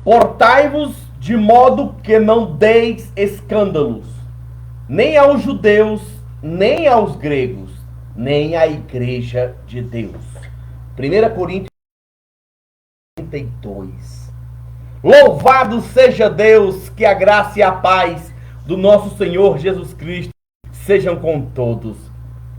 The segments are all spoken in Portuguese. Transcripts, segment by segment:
Portai-vos de modo que não deis escândalos, nem aos judeus, nem aos gregos, nem à igreja de Deus. 1 Coríntios 32. Louvado seja Deus, que a graça e a paz do nosso Senhor Jesus Cristo sejam com todos.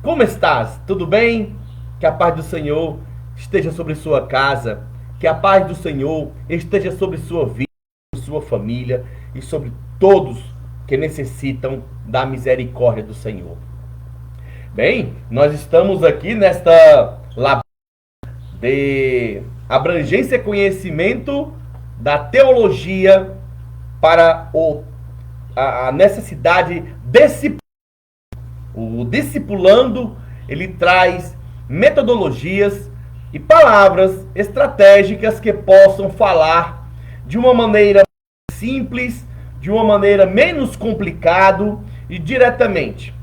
Como estás? Tudo bem? Que a paz do Senhor esteja sobre sua casa, que a paz do Senhor esteja sobre sua vida, sua família e sobre todos que necessitam da misericórdia do Senhor. Bem, nós estamos aqui nesta labuta de abrangência e conhecimento da teologia para a necessidade discipulada. O discipulando, ele traz metodologias e palavras estratégicas que possam falar de uma maneira simples, de uma maneira menos complicado e diretamente.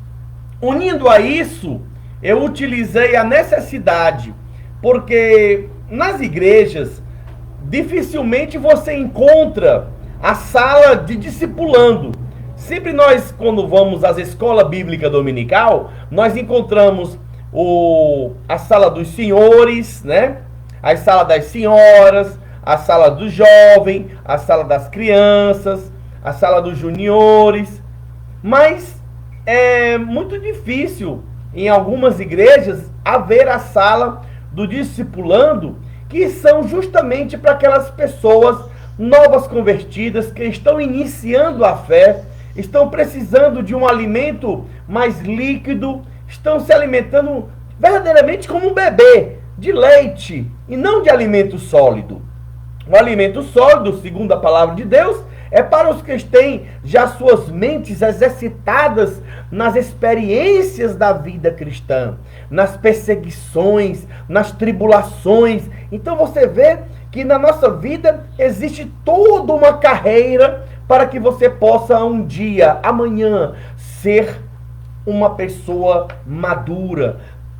Unindo a isso, eu utilizei a necessidade, porque nas igrejas dificilmente você encontra a sala de discipulando. Sempre nós, quando vamos às escolas bíblicas dominical, nós encontramos a sala dos senhores, né? A sala das senhoras, a sala do jovem, a sala das crianças, a sala dos juniores. Mas é muito difícil em algumas igrejas haver a sala do discipulando, que são justamente para aquelas pessoas novas convertidas que estão iniciando a fé, estão precisando de um alimento mais líquido, estão se alimentando verdadeiramente como um bebê, de leite e não de alimento sólido. O alimento sólido, segundo a palavra de Deus, é para os que têm já suas mentes exercitadas nas experiências da vida cristã, nas perseguições, nas tribulações. Então você vê que na nossa vida existe toda uma carreira para que você possa um dia, amanhã, ser uma pessoa madura.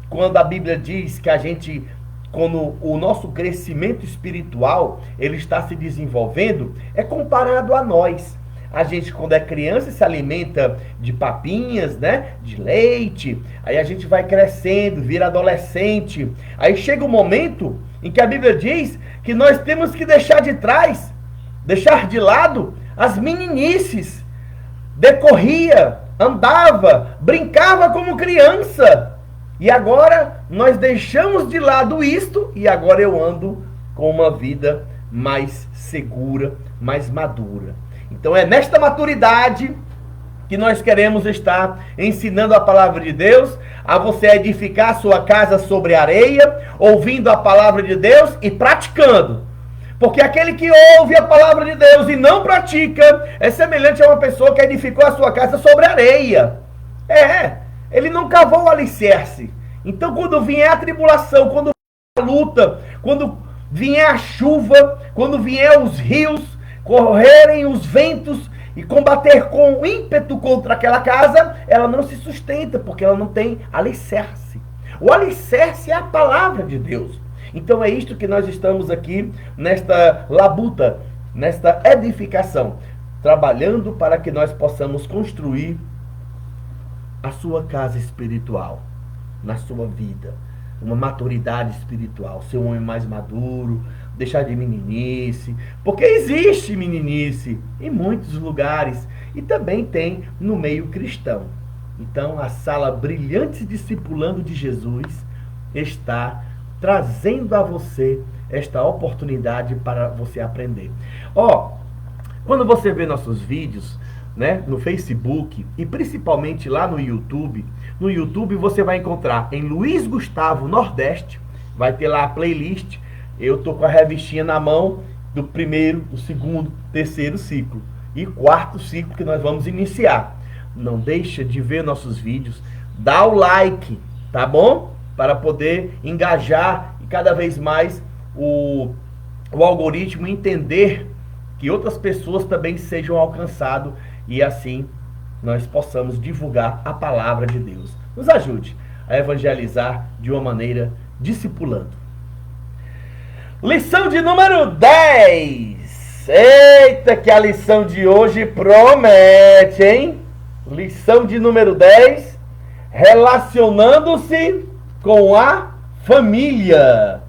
Quando a Bíblia diz que quando o nosso crescimento espiritual ele está se desenvolvendo, é comparado a nós. A gente, quando é criança, se alimenta de papinhas, né? De leite. Aí a gente vai crescendo, vira adolescente. Aí chega um momento em que a Bíblia diz que nós temos que deixar de trás, deixar de lado as meninices. Decorria, andava, brincava como criança. E agora nós deixamos de lado isto e agora eu ando com uma vida mais segura, mais madura. Então é nesta maturidade que nós queremos estar ensinando a palavra de Deus, a você edificar a sua casa sobre areia, ouvindo a palavra de Deus e praticando. Porque aquele que ouve a palavra de Deus e não pratica é semelhante a uma pessoa que edificou a sua casa sobre areia. Ele não cavou o alicerce. Então quando vier a tribulação, quando vier a luta, quando vier a chuva, quando vier os rios, correrem os ventos e combater com ímpeto contra aquela casa, ela não se sustenta, porque ela não tem alicerce. O alicerce é a palavra de Deus. Então é isto que nós estamos aqui nesta labuta, nesta edificação, trabalhando para que nós possamos construir a sua casa espiritual, na sua vida, uma maturidade espiritual, ser um homem mais maduro, deixar de meninice, porque existe meninice em muitos lugares e também tem no meio cristão. Então a sala Brilhantes Discipulando de Jesus está trazendo a você esta oportunidade para você aprender. Quando você vê nossos vídeos, né, no Facebook e principalmente lá no YouTube você vai encontrar em Luiz Gustavo Nordeste, vai ter lá a playlist. Eu tô com a revistinha na mão do primeiro, do segundo, terceiro ciclo e quarto ciclo que nós vamos iniciar. Não deixa de ver nossos vídeos, dá o like, tá bom? Para poder engajar e cada vez mais o algoritmo entender que outras pessoas também sejam alcançadas e assim nós possamos divulgar a palavra de Deus. Nos ajude a evangelizar de uma maneira discipulando. Lição de número 10. Eita, que a lição de hoje promete, hein? Lição de número 10, relacionando-se com a família.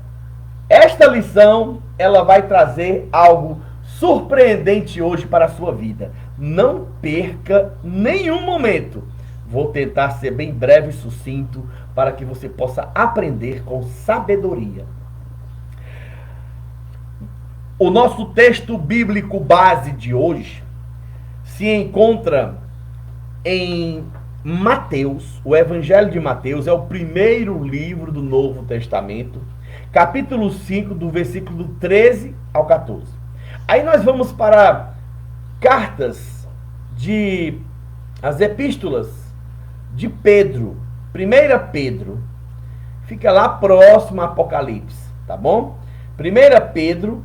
Esta lição, ela vai trazer algo surpreendente hoje para a sua vida. Não perca nenhum momento. Vou tentar ser bem breve e sucinto para que você possa aprender com sabedoria. O nosso texto bíblico base de hoje se encontra em Mateus. O Evangelho de Mateus é o primeiro livro do Novo Testamento, capítulo 5, do versículo 13 ao 14. Aí nós vamos para as epístolas de Pedro, 1 Pedro, fica lá próximo a Apocalipse, tá bom? 1 Pedro,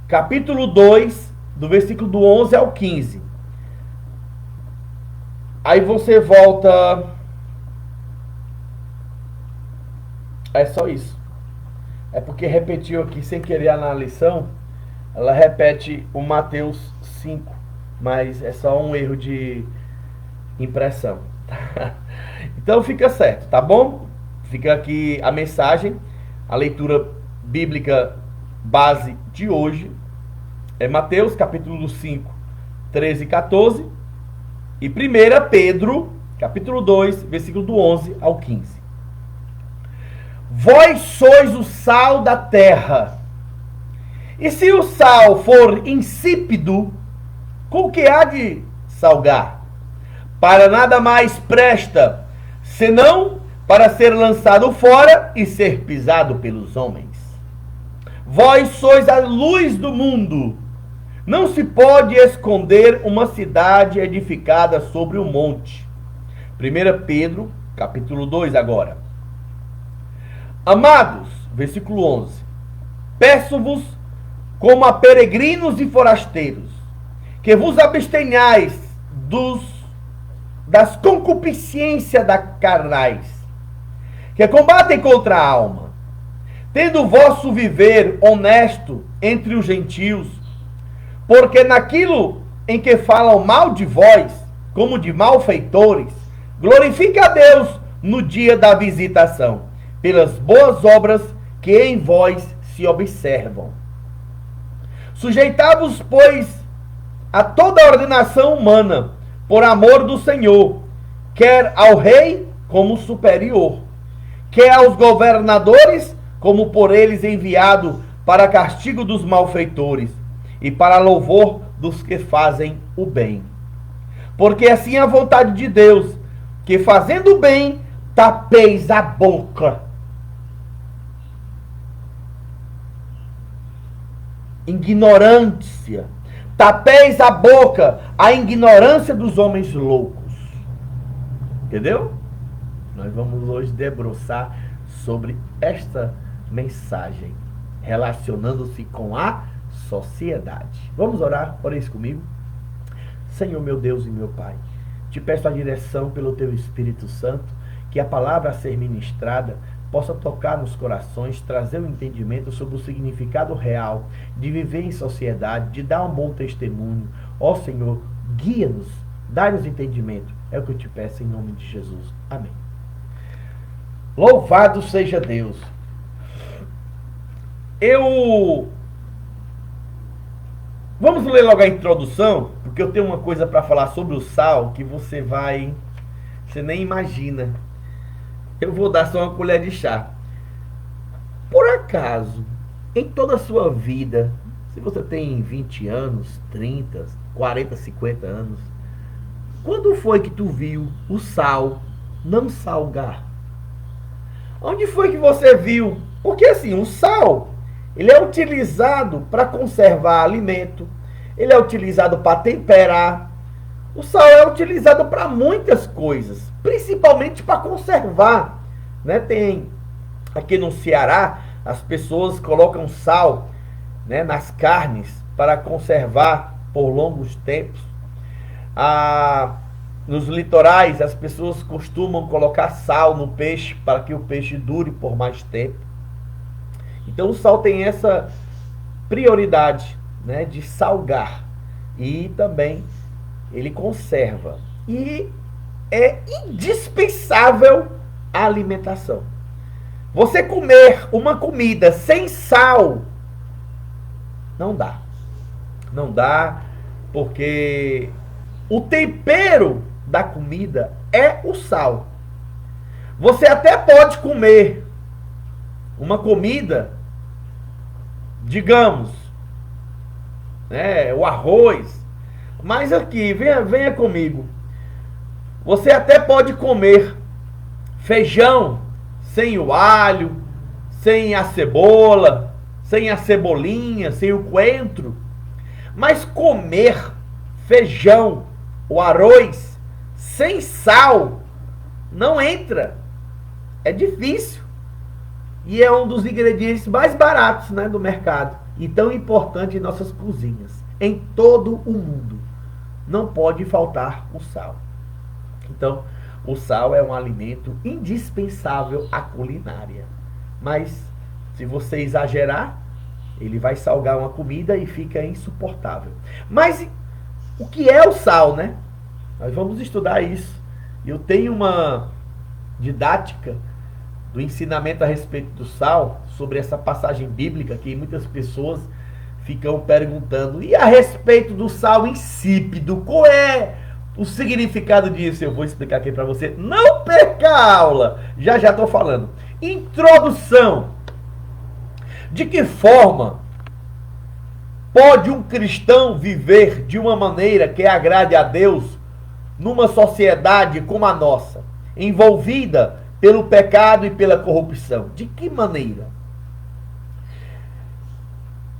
capítulo 2, do versículo do 11 ao 15. Aí você volta... É só isso. É porque repetiu aqui sem querer na lição. Ela repete o Mateus 5, mas é só um erro de impressão. Então fica certo, tá bom? Fica aqui a mensagem, a leitura bíblica base de hoje é Mateus capítulo 5, 13 e 14 e 1 Pedro capítulo 2, versículo do 11 ao 15. Vós sois o sal da terra, e se o sal for insípido, com que há de salgar? Para nada mais presta, senão para ser lançado fora e ser pisado pelos homens. Vós sois a luz do mundo. Não se pode esconder uma cidade edificada sobre um monte. 1 Pedro, capítulo 2 agora. Amados, versículo 11. Peço-vos, como a peregrinos e forasteiros, que vos abstenhais das concupiscências da carnais, que combatem contra a alma, tendo o vosso viver honesto entre os gentios, porque naquilo em que falam mal de vós, como de malfeitores, glorifique a Deus no dia da visitação, pelas boas obras que em vós se observam. Sujeitai-vos, pois, a toda a ordenação humana, por amor do Senhor, quer ao rei como superior, quer aos governadores como por eles enviado para castigo dos malfeitores e para louvor dos que fazem o bem. Porque assim é a vontade de Deus, que fazendo o bem, tapeis a boca. Ignorância. Tapeis a boca, a ignorância dos homens loucos. Entendeu? Nós vamos hoje debruçar sobre esta mensagem, relacionando-se com a sociedade. Vamos orar? Ore isso comigo. Senhor, meu Deus e meu Pai, te peço a direção pelo Teu Espírito Santo, que a palavra a ser ministrada possa tocar nos corações, trazer um entendimento sobre o significado real de viver em sociedade, de dar um bom testemunho. Ó Senhor, guia-nos, dá-nos entendimento. É o que eu te peço em nome de Jesus. Amém. Louvado seja Deus. Vamos ler logo a introdução, porque eu tenho uma coisa para falar sobre o sal que você nem imagina. Eu vou dar só uma colher de chá. Por acaso, em toda a sua vida, se você tem 20 anos, 30, 40, 50 anos, quando foi que tu viu o sal não salgar? Onde foi que você viu? Porque assim, o sal, ele é utilizado para conservar alimento, ele é utilizado para temperar. O sal é utilizado para muitas coisas, principalmente para conservar, né? Tem aqui no Ceará, as pessoas colocam sal, né, nas carnes para conservar por longos tempos. Nos litorais, as pessoas costumam colocar sal no peixe para que o peixe dure por mais tempo. Então o sal tem essa prioridade né, de salgar. E também ele conserva. E é indispensável a alimentação. Você comer uma comida sem sal, não dá. Não dá, porque o tempero da comida é o sal. Você até pode comer uma comida, digamos, né, o arroz, mas aqui, venha comigo. Você até pode comer feijão sem o alho, sem a cebola, sem a cebolinha, sem o coentro. Mas comer feijão ou arroz sem sal não entra. É difícil. E é um dos ingredientes mais baratos, né, do mercado. E tão importante em nossas cozinhas. Em todo o mundo. Não pode faltar o sal. Então, o sal é um alimento indispensável à culinária. Mas, se você exagerar, ele vai salgar uma comida e fica insuportável. Mas, o que é o sal, né? Nós vamos estudar isso. Eu tenho uma didática do ensinamento a respeito do sal, sobre essa passagem bíblica que muitas pessoas ficam perguntando. E a respeito do sal insípido, qual é o significado disso? Eu vou explicar aqui para você. Não perca a aula! Já estou falando. Introdução. De que forma pode um cristão viver de uma maneira que agrade a Deus numa sociedade como a nossa, envolvida pelo pecado e pela corrupção? De que maneira?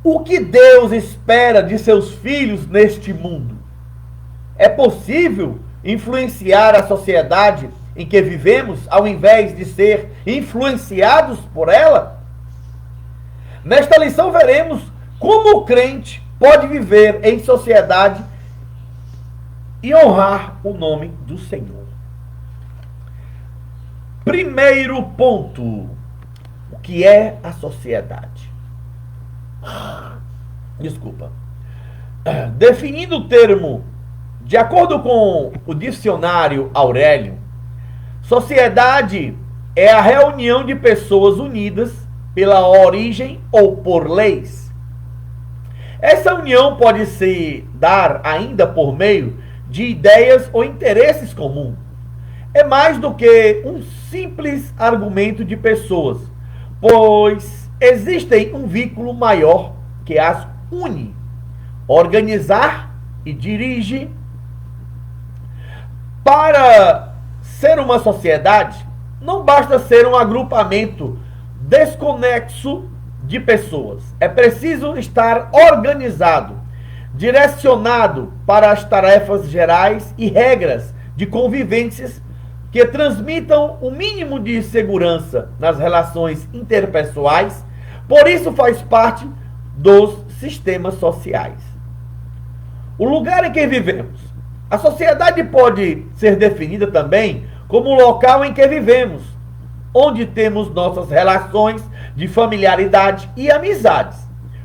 O que Deus espera de seus filhos neste mundo? É possível influenciar a sociedade em que vivemos, ao invés de ser influenciados por ela? Nesta lição veremos como o crente pode viver em sociedade e honrar o nome do Senhor. Primeiro ponto: o que é a sociedade? Desculpa. Definindo o termo, de acordo com o dicionário Aurélio, sociedade é a reunião de pessoas unidas pela origem ou por leis. Essa união pode se dar ainda por meio de ideias ou interesses comuns. É mais do que um simples argumento de pessoas, pois existem um vínculo maior que as une, organizar e dirige. Para ser uma sociedade, não basta ser um agrupamento desconexo de pessoas. É preciso estar organizado, direcionado para as tarefas gerais e regras de convivências que transmitam o mínimo de segurança nas relações interpessoais. Por isso faz parte dos sistemas sociais. O lugar em que vivemos. A sociedade pode ser definida também como o local em que vivemos, onde temos nossas relações de familiaridade e amizades,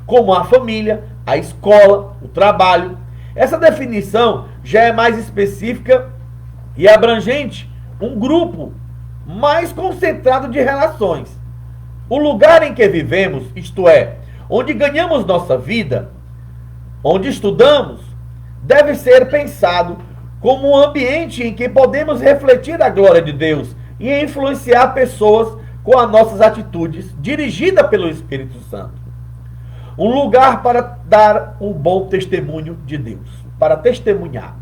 como a família, a escola, o trabalho. Essa definição já é mais específica e abrangente, um grupo mais concentrado de relações. O lugar em que vivemos, isto é, onde ganhamos nossa vida, onde estudamos, deve ser pensado como um ambiente em que podemos refletir a glória de Deus e influenciar pessoas com as nossas atitudes, dirigida pelo Espírito Santo. Um lugar para dar um bom testemunho de Deus, para testemunhar.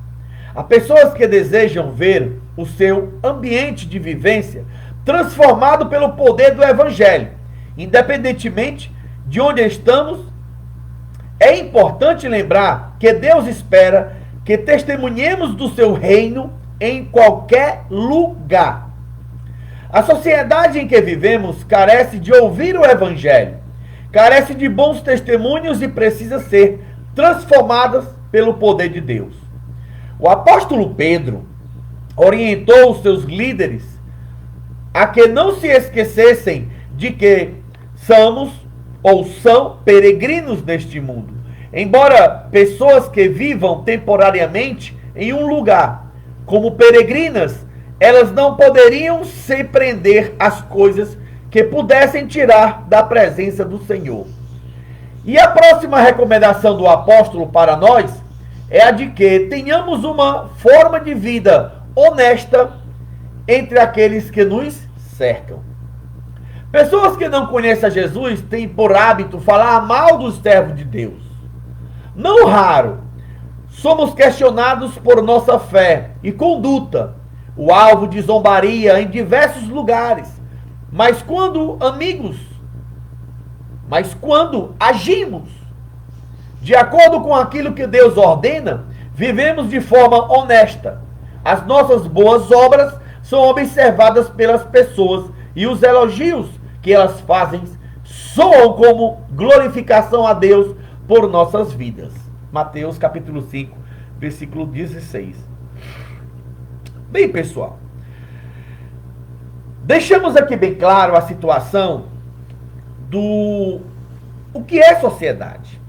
Há pessoas que desejam ver o seu ambiente de vivência transformado pelo poder do Evangelho. Independentemente de onde estamos, é importante lembrar que Deus espera que testemunhemos do seu reino em qualquer lugar. A sociedade em que vivemos carece de ouvir o Evangelho, carece de bons testemunhos e precisa ser transformadas pelo poder de Deus. O apóstolo Pedro orientou os seus líderes a que não se esquecessem de que somos ou são peregrinos neste mundo. Embora pessoas que vivam temporariamente em um lugar como peregrinas, elas não poderiam se prender às coisas que pudessem tirar da presença do Senhor. E a próxima recomendação do apóstolo para nós é a de que tenhamos uma forma de vida honesta entre aqueles que nos cercam. Pessoas que não conhecem a Jesus têm por hábito falar mal dos servos de Deus. Não raro, somos questionados por nossa fé e conduta, o alvo de zombaria em diversos lugares. Mas quando agimos de acordo com aquilo que Deus ordena, vivemos de forma honesta. As nossas boas obras são observadas pelas pessoas e os elogios que elas fazem soam como glorificação a Deus por nossas vidas. Mateus capítulo 5, versículo 16. Bem, pessoal, deixamos aqui bem claro a situação do o que é sociedade.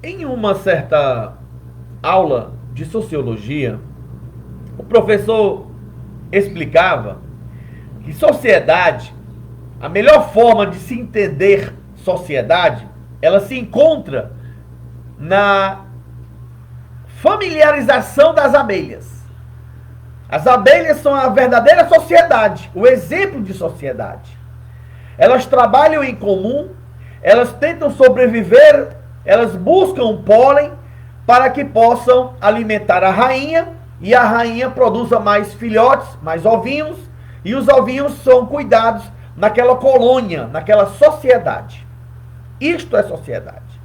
Em uma certa aula de sociologia, o professor explicava que sociedade, a melhor forma de se entender sociedade, ela se encontra na familiarização das abelhas. As abelhas são a verdadeira sociedade, o exemplo de sociedade. Elas trabalham em comum, elas tentam sobreviver, elas buscam pólen para que possam alimentar a rainha, e a rainha produza mais filhotes, mais ovinhos, e os ovinhos são cuidados naquela colônia, naquela sociedade. Isto é sociedade.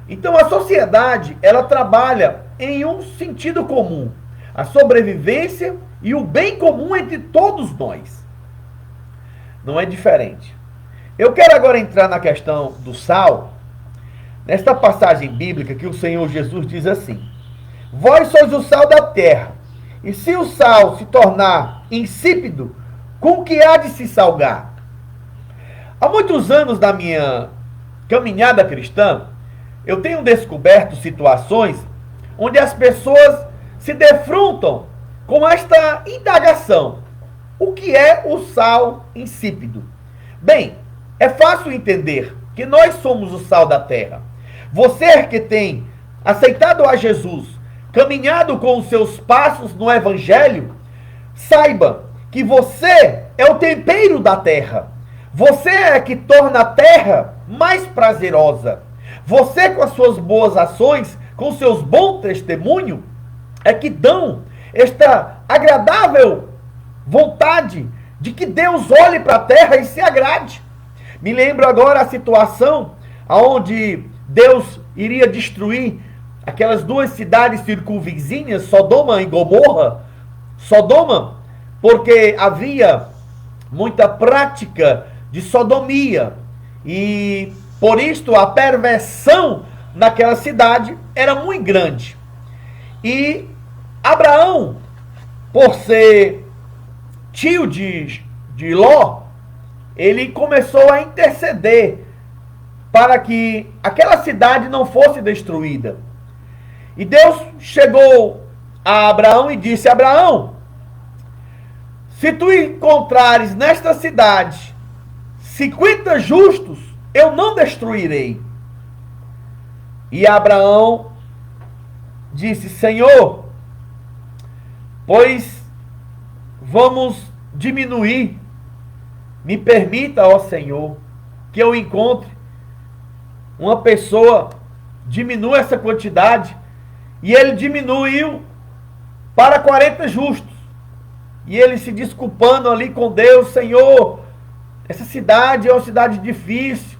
Então a sociedade, ela trabalha em um sentido comum, a sobrevivência e o bem comum entre todos nós. Não é diferente. Eu quero agora entrar na questão do sal, nesta passagem bíblica que o Senhor Jesus diz assim: vós sois o sal da terra, e se o sal se tornar insípido, com que há de se salgar? Há muitos anos na minha caminhada cristã, eu tenho descoberto situações onde as pessoas se defrontam com esta indagação: o que é o sal insípido? Bem, é fácil entender que nós somos o sal da terra. Você que tem aceitado a Jesus, caminhado com os seus passos no Evangelho, saiba que você é o tempero da terra. Você é que torna a terra mais prazerosa. Você, com as suas boas ações, com seus bons testemunhos, é que dão esta agradável vontade de que Deus olhe para a terra e se agrade. Me lembro agora a situação onde Deus iria destruir aquelas duas cidades circunvizinhas, Sodoma e Gomorra. Sodoma, porque havia muita prática de sodomia, e por isto a perversão naquela cidade era muito grande. E Abraão, por ser tio de Ló, ele começou a interceder para que aquela cidade não fosse destruída. E Deus chegou a Abraão e disse: Abraão, se tu encontrares nesta cidade 50 justos, eu não destruirei. E Abraão disse: Senhor, pois vamos diminuir. Me permita, ó Senhor, que eu encontre uma pessoa, diminua essa quantidade. E ele diminuiu para 40 justos. E ele se desculpando ali com Deus: Senhor, essa cidade é uma cidade difícil,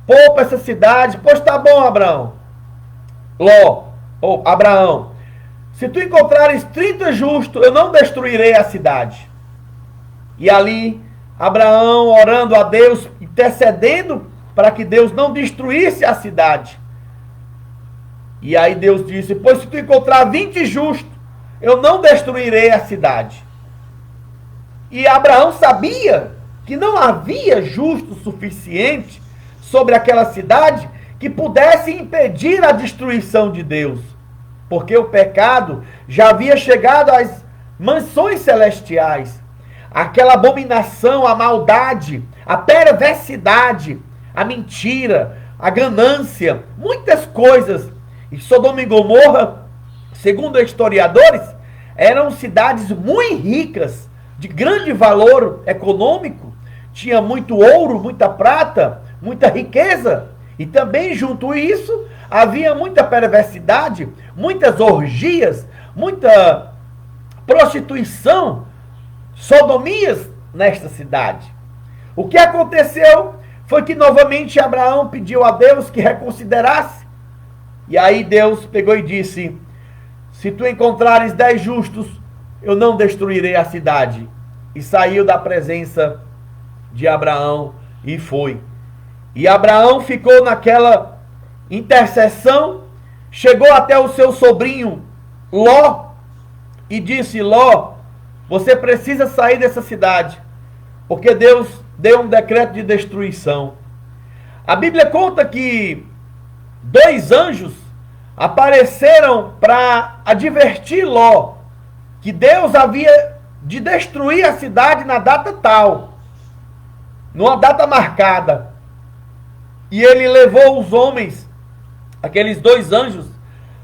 poupa essa cidade. Pois tá bom, Abraão. Abraão, se tu encontrares 30 justos, eu não destruirei a cidade. E ali, Abraão orando a Deus, intercedendo para que Deus não destruísse a cidade. E aí Deus disse: pois se tu encontrar 20 justos, eu não destruirei a cidade. E Abraão sabia que não havia justo suficiente sobre aquela cidade, que pudesse impedir a destruição de Deus, porque o pecado já havia chegado às mansões celestiais. Aquela abominação, a maldade, a perversidade, a mentira, a ganância, muitas coisas. E Sodoma e Gomorra, segundo historiadores, eram cidades muito ricas, de grande valor econômico, tinha muito ouro, muita prata, muita riqueza, e também junto a isso havia muita perversidade, muitas orgias, muita prostituição, sodomias nesta cidade. O que aconteceu foi que novamente Abraão pediu a Deus que reconsiderasse, e aí Deus pegou e disse: se tu encontrares 10 justos, eu não destruirei a cidade. E saiu da presença de Abraão e foi. E Abraão ficou naquela intercessão, chegou até o seu sobrinho Ló e disse: Ló, você precisa sair dessa cidade, porque Deus deu um decreto de destruição. A Bíblia conta que 2 anjos apareceram para advertir Ló que Deus havia de destruir a cidade na data tal, numa data marcada. E ele levou os homens, aqueles 2 anjos,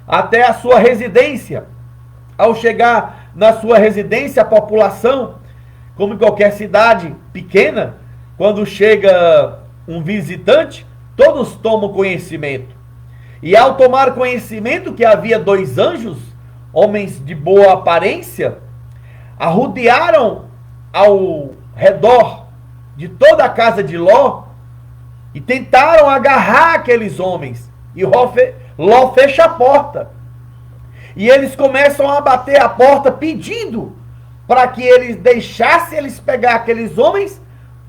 até a sua residência. Ao chegar na sua residência, a população, como em qualquer cidade pequena, quando chega um visitante, todos tomam conhecimento. E ao tomar conhecimento que havia 2 anjos, homens de boa aparência, arrodearam ao redor de toda a casa de Ló e tentaram agarrar aqueles homens. E Ló fecha a porta. E eles começam a bater a porta pedindo para que eles deixassem eles pegar aqueles homens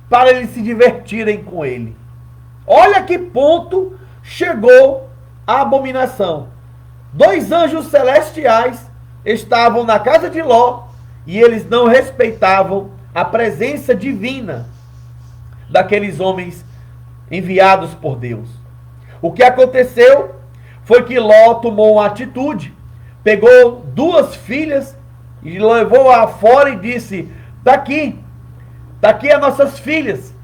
para eles se divertirem com ele. Olha que ponto chegou a abominação. 2 anjos celestiais estavam na casa de Ló e eles não respeitavam a presença divina daqueles homens enviados por Deus. O que aconteceu foi que Ló tomou uma atitude, pegou 2 filhas e levou-a fora e disse: tá aqui as nossas filhas,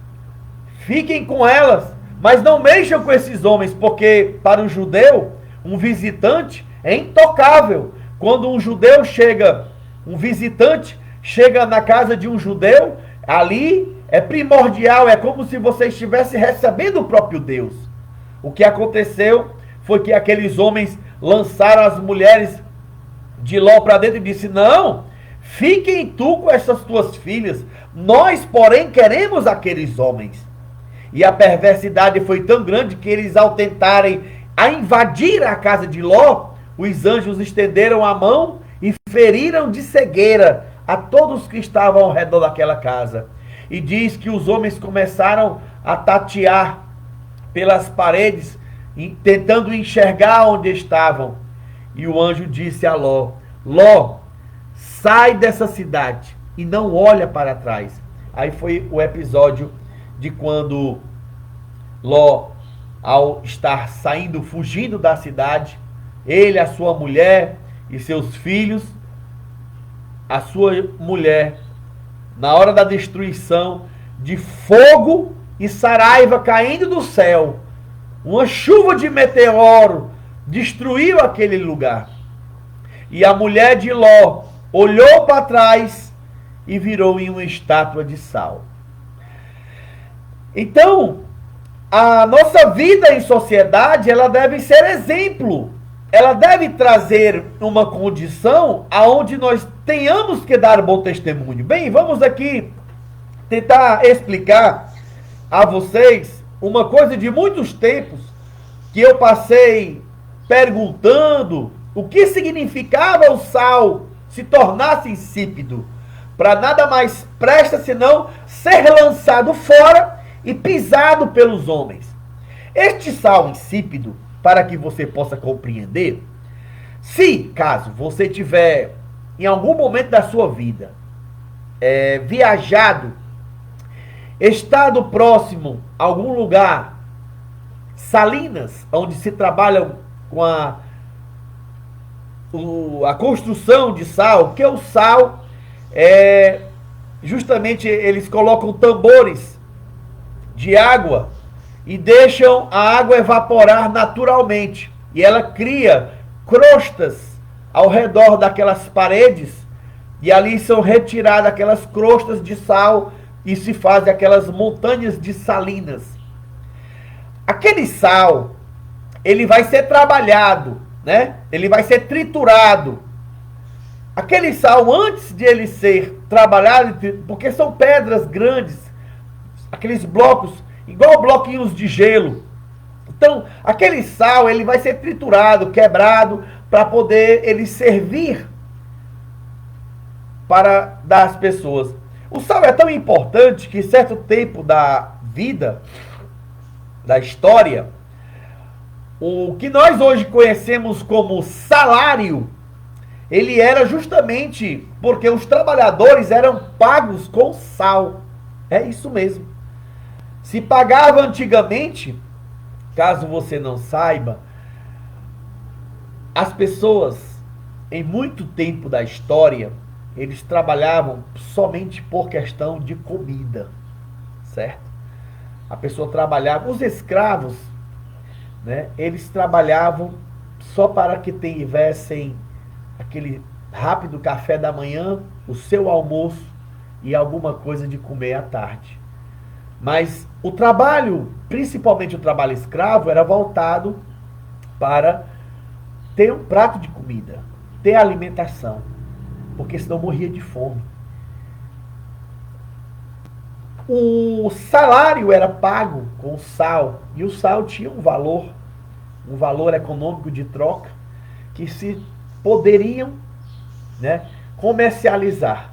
fiquem com elas, mas não mexam com esses homens, porque para o judeu, um visitante é intocável. Quando um visitante chega na casa de um judeu, ali é primordial, é como se você estivesse recebendo o próprio Deus. O que aconteceu foi que aqueles homens lançaram as mulheres de Ló para dentro e disse: não, fiquem tu com essas tuas filhas, nós, porém, queremos aqueles homens. E a perversidade foi tão grande que eles, ao tentarem invadir a casa de Ló, os anjos estenderam a mão e feriram de cegueira a todos que estavam ao redor daquela casa. E diz que os homens começaram a tatear pelas paredes, tentando enxergar onde estavam. E o anjo disse a Ló: Ló, sai dessa cidade e não olha para trás. Aí foi o episódio de quando Ló, ao estar saindo, fugindo da cidade, ele, a sua mulher e seus filhos, a sua mulher, na hora da destruição, de fogo e saraiva caindo do céu, uma chuva de meteoro destruiu aquele lugar. E a mulher de Ló olhou para trás e virou em uma estátua de sal. Então, a nossa vida em sociedade, ela deve ser exemplo. Ela deve trazer uma condição aonde nós tenhamos que dar bom testemunho. Bem, vamos aqui tentar explicar a vocês uma coisa de muitos tempos que eu passei perguntando o que significava o sal se tornasse insípido. Para nada mais presta senão ser lançado fora e pisado pelos homens. Este sal insípido, para que você possa compreender, se caso você tiver em algum momento da sua vida viajado, estado próximo a algum lugar salinas, onde se trabalha com a construção de sal, porque o sal é justamente eles colocam tambores de água e deixam a água evaporar naturalmente. E ela cria crostas ao redor daquelas paredes e ali são retiradas aquelas crostas de sal e se fazem aquelas montanhas de salinas. Aquele sal, ele vai ser trabalhado, né? Ele vai ser triturado. Aquele sal, antes de ele ser trabalhado, porque são pedras grandes, aqueles blocos, igual bloquinhos de gelo. Então, aquele sal, ele vai ser triturado, quebrado, para poder ele servir para dar às pessoas. O sal é tão importante que, em certo tempo da vida, da história, o que nós hoje conhecemos como salário, ele era justamente porque os trabalhadores eram pagos com sal. É isso mesmo. Se pagava antigamente, caso você não saiba, as pessoas, em muito tempo da história, eles trabalhavam somente por questão de comida, certo? A pessoa trabalhava, os escravos, né, eles trabalhavam só para que tivessem aquele rápido café da manhã, o seu almoço e alguma coisa de comer à tarde. Mas o trabalho, principalmente o trabalho escravo, era voltado para ter um prato de comida, ter alimentação, porque senão morria de fome. O salário era pago com sal, e o sal tinha um valor econômico de troca, que se poderiam, né, comercializar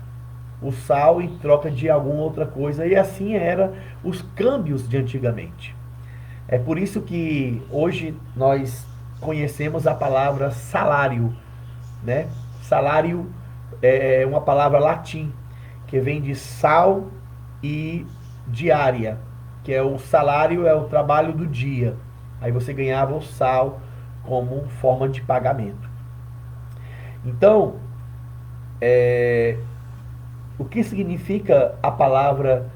o sal em troca de alguma outra coisa, e assim eram os câmbios de antigamente. É por isso que hoje nós conhecemos a palavra salário, né? Salário é uma palavra latim, que vem de sal e diária, que é o salário, é o trabalho do dia. Aí você ganhava o sal como forma de pagamento. Então, o que significa a palavra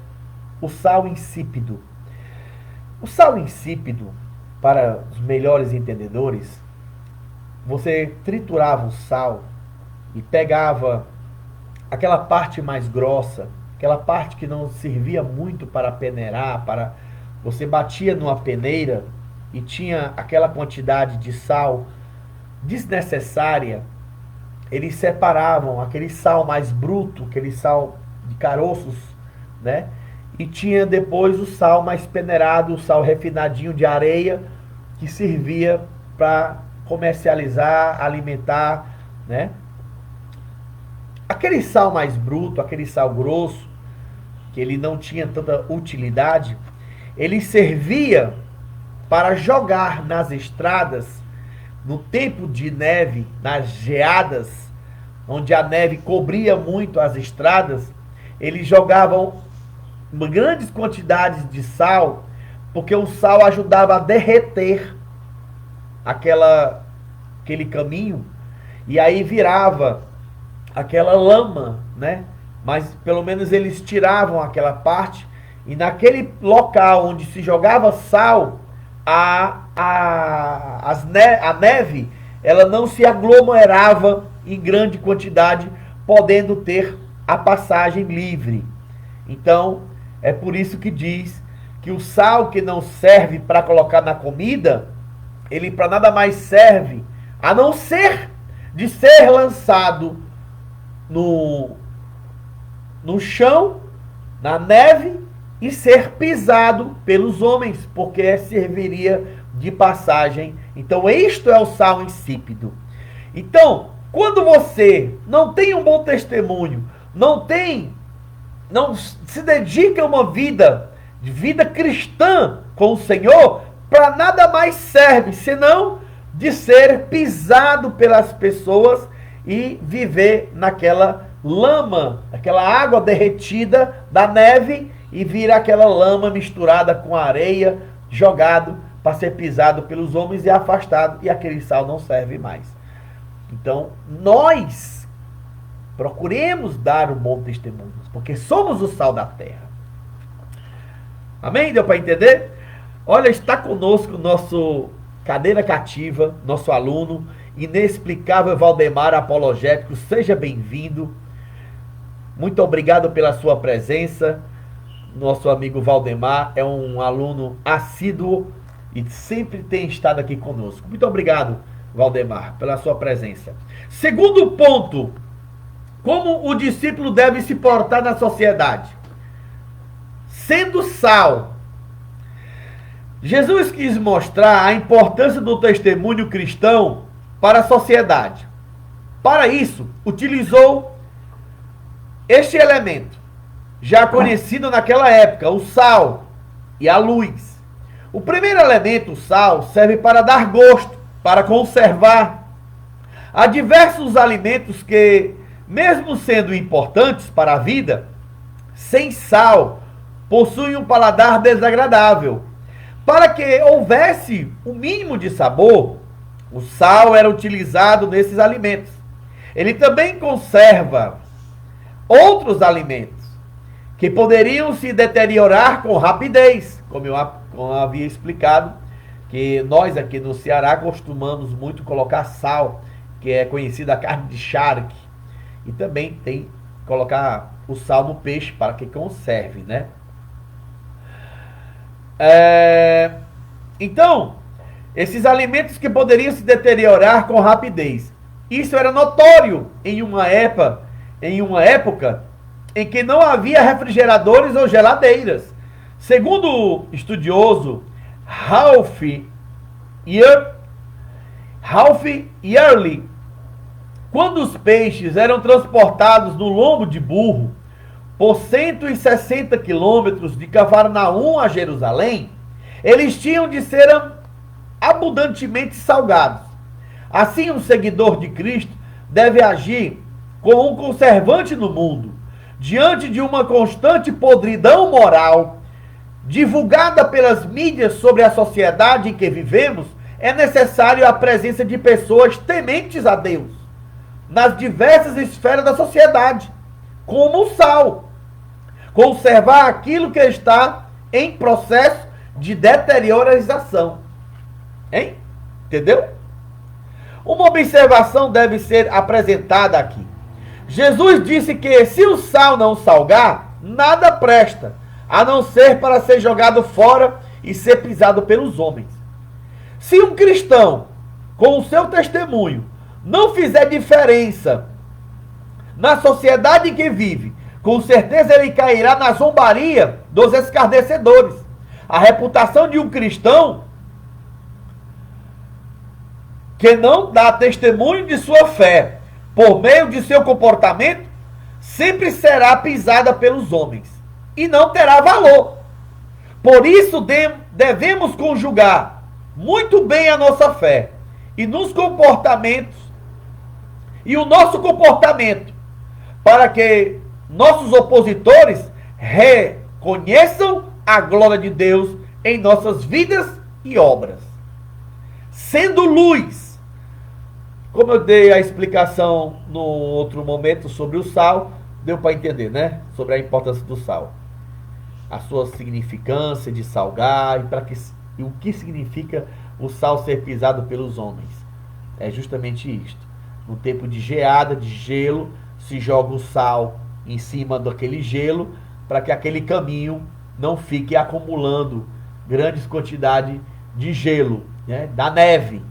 o sal insípido? O sal insípido, para os melhores entendedores, você triturava o sal e pegava aquela parte mais grossa, aquela parte que não servia muito para peneirar, você batia numa peneira e tinha aquela quantidade de sal desnecessária. Eles separavam aquele sal mais bruto, aquele sal de caroços, né? E tinha depois o sal mais peneirado, o sal refinadinho de areia, que servia para comercializar, alimentar, né? Aquele sal mais bruto, aquele sal grosso, que ele não tinha tanta utilidade, ele servia para jogar nas estradas, no tempo de neve, nas geadas, onde a neve cobria muito as estradas, eles jogavam grandes quantidades de sal, porque o sal ajudava a derreter aquele caminho, e aí virava aquela lama, né? Mas pelo menos eles tiravam aquela parte, e naquele local onde se jogava sal, a neve, ela não se aglomerava em grande quantidade, podendo ter a passagem livre. Então, é por isso que diz que o sal que não serve para colocar na comida, ele para nada mais serve, a não ser de ser lançado no chão, na neve, e ser pisado pelos homens, porque serviria de passagem. Então, isto é o sal insípido. Então, quando você não tem um bom testemunho, não se dedica a uma vida cristã com o Senhor, para nada mais serve, senão de ser pisado pelas pessoas e viver naquela lama, aquela água derretida da neve, e vira aquela lama misturada com areia, jogado para ser pisado pelos homens e afastado, e aquele sal não serve mais. Então, nós procuremos dar um bom testemunho, porque somos o sal da terra. Amém? Deu para entender? Olha, está conosco nosso cadeira cativa, nosso aluno, inexplicável Valdemar Apologético. Seja bem-vindo. Muito obrigado pela sua presença. Nosso amigo Valdemar é um aluno assíduo e sempre tem estado aqui conosco. Muito obrigado, Valdemar, pela sua presença. Segundo ponto, como o discípulo deve se portar na sociedade? Sendo sal. Jesus quis mostrar a importância do testemunho cristão para a sociedade. Para isso, utilizou este elemento, já conhecido naquela época, o sal e a luz. O primeiro elemento, o sal, serve para dar gosto, para conservar. Há diversos alimentos que, mesmo sendo importantes para a vida, sem sal, possuem um paladar desagradável. Para que houvesse o mínimo de sabor, o sal era utilizado nesses alimentos. Ele também conserva outros alimentos que poderiam se deteriorar com rapidez, como eu havia explicado, que nós aqui no Ceará costumamos muito colocar sal, que é conhecida a carne de charque, e também tem colocar o sal no peixe para que conserve, né? Então, esses alimentos que poderiam se deteriorar com rapidez, isso era notório em uma época em que não havia refrigeradores ou geladeiras. Segundo o estudioso Ralph Yearly, quando os peixes eram transportados no lombo de burro por 160 quilômetros de Cafarnaum a Jerusalém, eles tinham de ser abundantemente salgados. Assim, um seguidor de Cristo deve agir como um conservante no mundo. Diante de uma constante podridão moral divulgada pelas mídias sobre a sociedade em que vivemos, é necessário a presença de pessoas tementes a Deus nas diversas esferas da sociedade, como o sal. Conservar aquilo que está em processo de deteriorização. Hein? Entendeu? Uma observação deve ser apresentada aqui. Jesus disse que se o sal não salgar, nada presta, a não ser para ser jogado fora e ser pisado pelos homens. Se um cristão, com o seu testemunho, não fizer diferença na sociedade em que vive, com certeza ele cairá na zombaria dos escarnecedores. A reputação de um cristão que não dá testemunho de sua fé por meio de seu comportamento, sempre será pisada pelos homens e não terá valor. Por isso devemos conjugar muito bem a nossa fé e nos comportamentos e o nosso comportamento, para que nossos opositores reconheçam a glória de Deus em nossas vidas e obras. Sendo luz, como eu dei a explicação no outro momento sobre o sal, deu para entender, né? Sobre a importância do sal. A sua significância de salgar e o que significa o sal ser pisado pelos homens. É justamente isto. No tempo de geada, de gelo, se joga o sal em cima daquele gelo para que aquele caminho não fique acumulando grandes quantidades de gelo, né? Da neve,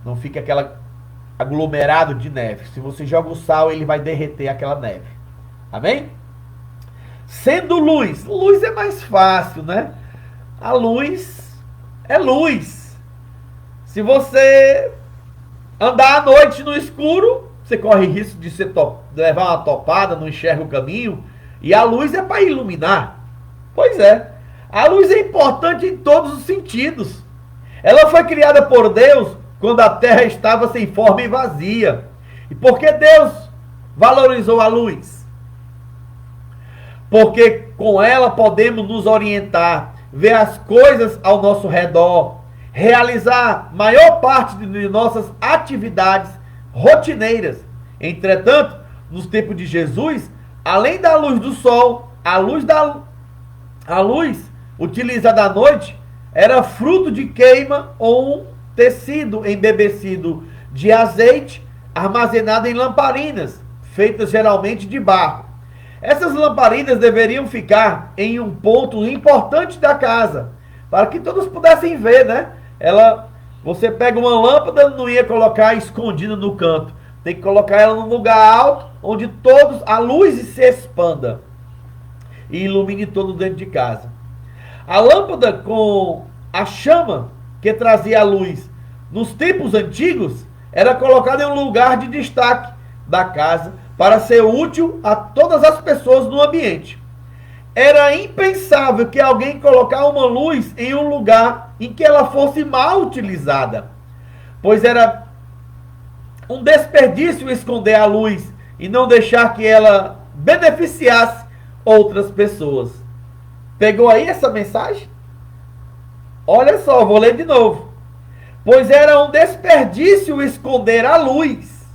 não fique aquele aglomerado de neve. Se você joga o sal, ele vai derreter aquela neve. Amém? Sendo luz, luz é mais fácil, né? A luz é luz. Se você andar à noite no escuro, você corre risco de levar uma topada, não enxerga o caminho. E a luz é para iluminar. Pois é. A luz é importante em todos os sentidos. Ela foi criada por Deus quando a terra estava sem forma e vazia. E por que Deus valorizou a luz? Porque com ela podemos nos orientar ver as coisas ao nosso redor, realizar maior parte de nossas atividades rotineiras. Entretanto, nos tempos de Jesus, além da luz do sol, a luz utilizada à noite era fruto de queima ou um tecido embebecido de azeite armazenado em lamparinas, feitas geralmente de barro. Essas lamparinas deveriam ficar em um ponto importante da casa, para que todos pudessem ver, né? Você pega uma lâmpada, não ia colocar escondida no canto. Tem que colocar ela num lugar alto, onde a luz se expanda e ilumine todo dentro de casa. A lâmpada com a chama que trazia a luz nos tempos antigos era colocada em um lugar de destaque da casa para ser útil a todas as pessoas no ambiente. Era impensável que alguém colocar uma luz em um lugar em que ela fosse mal utilizada, pois era um desperdício esconder a luz e não deixar que ela beneficiasse outras pessoas. Pegou aí essa mensagem? Olha só, vou ler de novo. Pois era um desperdício esconder a luz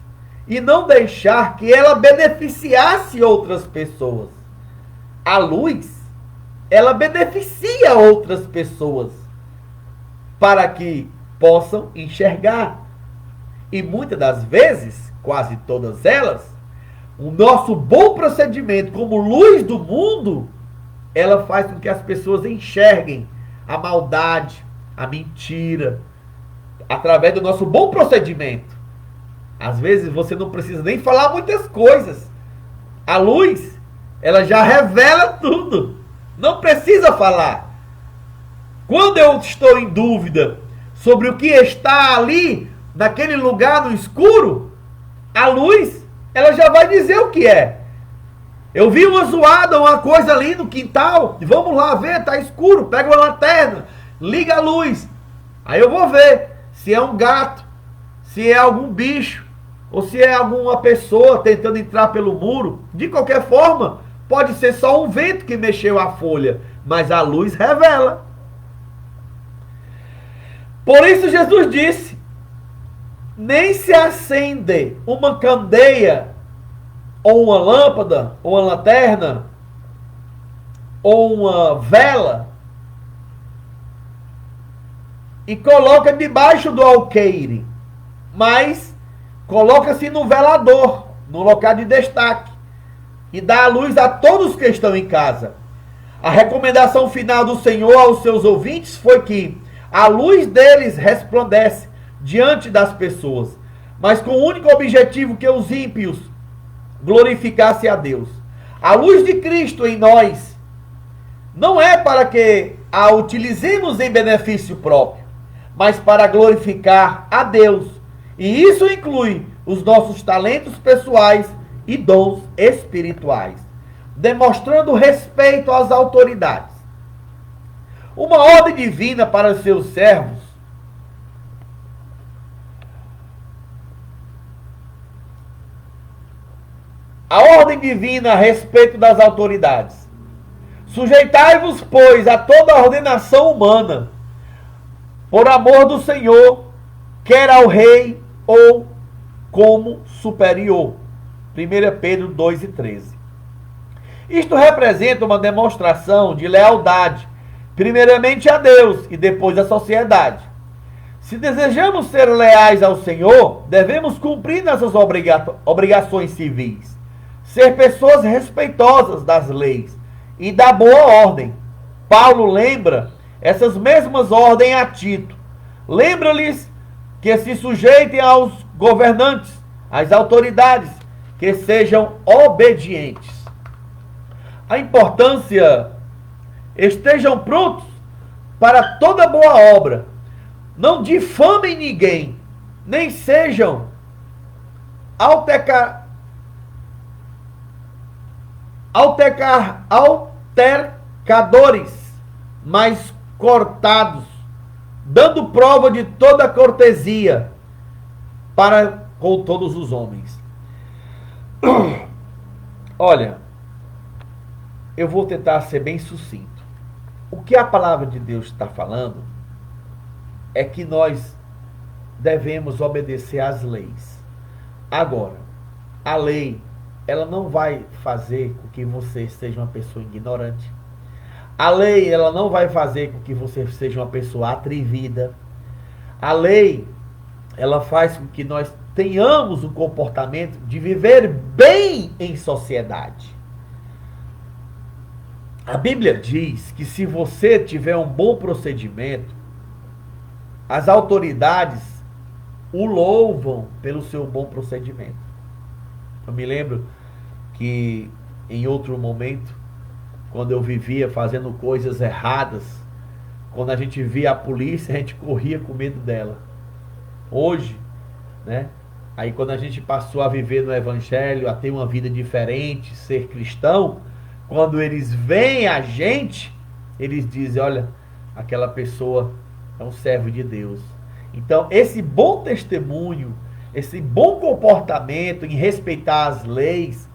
e não deixar que ela beneficiasse outras pessoas. A luz, ela beneficia outras pessoas para que possam enxergar. E muitas das vezes, quase todas elas, o nosso bom procedimento como luz do mundo, ela faz com que as pessoas enxerguem a maldade, a mentira, através do nosso bom procedimento. Às vezes você não precisa nem falar muitas coisas. A luz, ela já revela tudo. Não precisa falar. Quando eu estou em dúvida sobre o que está ali, naquele lugar no escuro, a luz, ela já vai dizer o que é. Eu vi uma zoada, uma coisa ali no quintal, vamos lá ver, está escuro, pega uma lanterna, liga a luz. Aí eu vou ver se é um gato, se é algum bicho, ou se é alguma pessoa tentando entrar pelo muro. De qualquer forma, pode ser só um vento que mexeu a folha, mas a luz revela. Por isso Jesus disse: nem se acende uma candeia, ou uma lâmpada, ou uma lanterna, ou uma vela, e coloca debaixo do alqueire, mas coloca-se no velador, no local de destaque, e dá a luz a todos que estão em casa. A recomendação final do Senhor aos seus ouvintes foi que a luz deles resplandece diante das pessoas, mas com o único objetivo que os ímpios glorificassem a Deus. A luz de Cristo em nós não é para que a utilizemos em benefício próprio, mas para glorificar a Deus. E isso inclui os nossos talentos pessoais e dons espirituais, demonstrando respeito às autoridades. Uma ordem divina para os seus servos a ordem divina a respeito das autoridades. Sujeitai-vos, pois, a toda ordenação humana, por amor do Senhor, quer ao rei ou como superior. 1 Pedro 2:13. Isto representa uma demonstração de lealdade, primeiramente a Deus e depois à sociedade. Se desejamos ser leais ao Senhor, devemos cumprir nossas obrigações civis, ser pessoas respeitosas das leis e da boa ordem. Paulo lembra essas mesmas ordens a Tito. Lembra-lhes que se sujeitem aos governantes, às autoridades, que sejam obedientes. A importância: estejam prontos para toda boa obra. Não difamem ninguém, nem sejam altercadores, mas cortados, dando prova de toda cortesia para com todos os homens. Olha, eu vou tentar ser bem sucinto. o que a palavra de Deus está falando é que nós devemos obedecer às leis. Agora, a lei, ela não vai fazer com que você seja uma pessoa ignorante. A lei, ela não vai fazer com que você seja uma pessoa atrevida. A lei, ela faz com que nós tenhamos o comportamento de viver bem em sociedade. A Bíblia diz que se você tiver um bom procedimento, as autoridades o louvam pelo seu bom procedimento. Eu me lembro que em outro momento, quando eu vivia fazendo coisas erradas, quando a gente via a polícia, a gente corria com medo dela. Hoje, né? Aí quando a gente passou a viver no Evangelho, a ter uma vida diferente, ser cristão, quando eles veem a gente, eles dizem, olha, aquela pessoa é um servo de Deus. Então, esse bom testemunho, esse bom comportamento em respeitar as leis,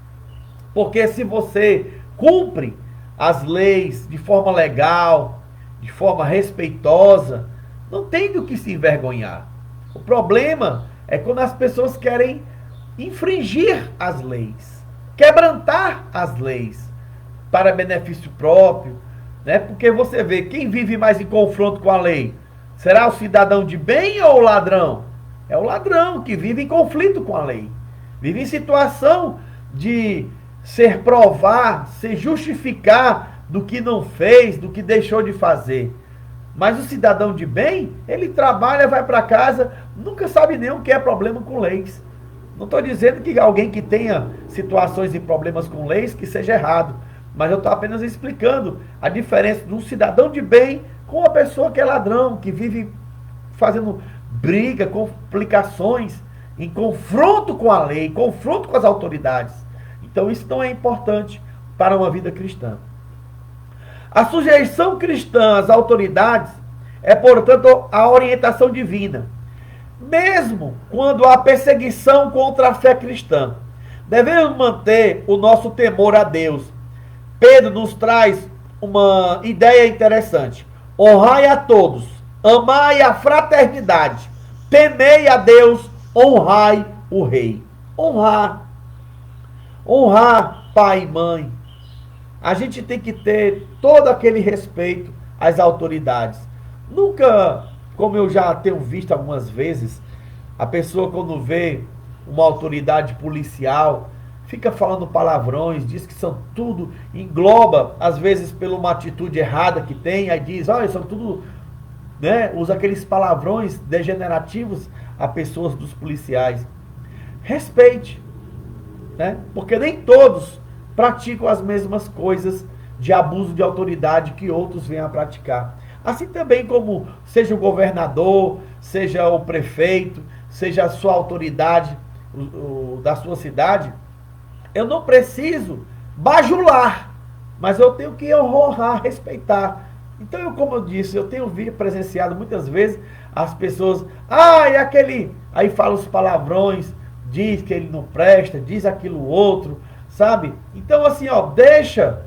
porque se você cumpre as leis de forma legal, de forma respeitosa, não tem do que se envergonhar. O problema é quando as pessoas querem infringir as leis, quebrantar as leis para benefício próprio, né? Porque você vê, quem vive mais em confronto com a lei? Será o cidadão de bem ou o ladrão? É o ladrão que vive em conflito com a lei. Vive em situação de ser provar, se justificar do que não fez, do que deixou de fazer. Mas o cidadão de bem, ele trabalha, vai para casa, nunca sabe nem o que é problema com leis. Não estou dizendo que alguém que tenha situações e problemas com leis, que seja errado. Mas eu estou apenas explicando a diferença de um cidadão de bem com uma pessoa que é ladrão, que vive fazendo briga, complicações, em confronto com a lei, em confronto com as autoridades. Então isso não é importante para uma vida cristã. A sujeição cristã às autoridades é, portanto, a orientação divina. Mesmo quando há perseguição contra a fé cristã, devemos manter o nosso temor a Deus. Pedro nos traz uma ideia interessante. Honrai a todos, amai a fraternidade, temei a Deus, honrai o rei. Honrar pai e mãe. A gente tem que ter todo aquele respeito às autoridades. Nunca, como eu já tenho visto algumas vezes, a pessoa quando vê uma autoridade policial, fica falando palavrões, diz que são tudo, engloba, às vezes, por uma atitude errada que tem, aí diz, olha, são tudo, né? Usa aqueles palavrões degenerativos a pessoas dos policiais. Respeite, né? Porque nem todos praticam as mesmas coisas de abuso de autoridade que outros vêm a praticar. Assim também como seja o governador, seja o prefeito, seja a sua autoridade da sua cidade, eu não preciso bajular, mas eu tenho que honrar, respeitar. Então, como eu disse, eu tenho presenciado muitas vezes as pessoas, é aquele, aí fala os palavrões, diz que ele não presta, diz aquilo outro, sabe? Então, assim, deixa,